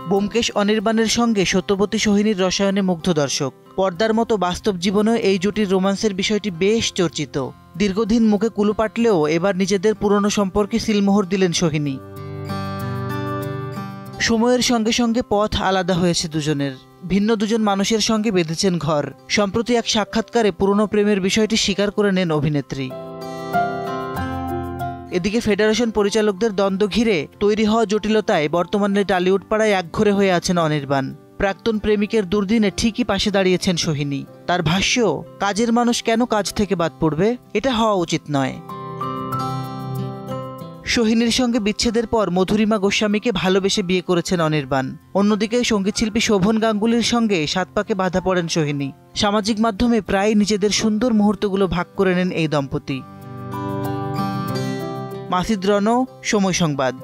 ব্যোমকেশ অনির্বাণের সঙ্গে সত্যবতী সোহিনীর রসায়নে মুগ্ধ দর্শক। পর্দার মতো বাস্তব জীবনেও এই জুটির রোমান্সের বিষয়টি বেশ চর্চিত। দীর্ঘদিন মুখে কুলু পাটলেও এবার নিজেদের পুরনো সম্পর্কে সিলমোহর দিলেন সোহিনী। সময়ের সঙ্গে সঙ্গে পথ আলাদা হয়েছে দুজনের। ভিন্ন দুজন মানুষের সঙ্গে বেঁধেছেন ঘর। সম্প্রতি এক সাক্ষাৎকারে পুরনো প্রেমের বিষয়টি স্বীকার করে নেন অভিনেত্রী। এদিকে ফেডারেশন পরিচালকদের দ্বন্দ্ব ঘিরে তৈরি হওয়া জটিলতায় বর্তমানে টালিউড পাড়ায় একঘরে হয়ে আছেন অনির্বাণ। প্রাক্তন প্রেমিকের দুর্দিনে ঠিকই পাশে দাঁড়িয়েছেন সোহিনী। তার ভাষ্য, কাজের মানুষ কেন কাজ থেকে বাদ পড়বে, এটা হওয়া উচিত নয়। সোহিনীর সঙ্গে বিচ্ছেদের পর মধুরিমা গোস্বামীকে ভালোবেসে বিয়ে করেছেন অনির্বাণ। অন্যদিকে সঙ্গীতশিল্পী শোভন গাঙ্গুলির সঙ্গে সাত পাকে বাঁধা পড়েন সোহিনী। সামাজিক মাধ্যমে প্রায় নিজেদের সুন্দর মুহূর্তগুলো ভাগ করে নেন এই দম্পতি। মাসিদ রনো, সময় সংবাদ।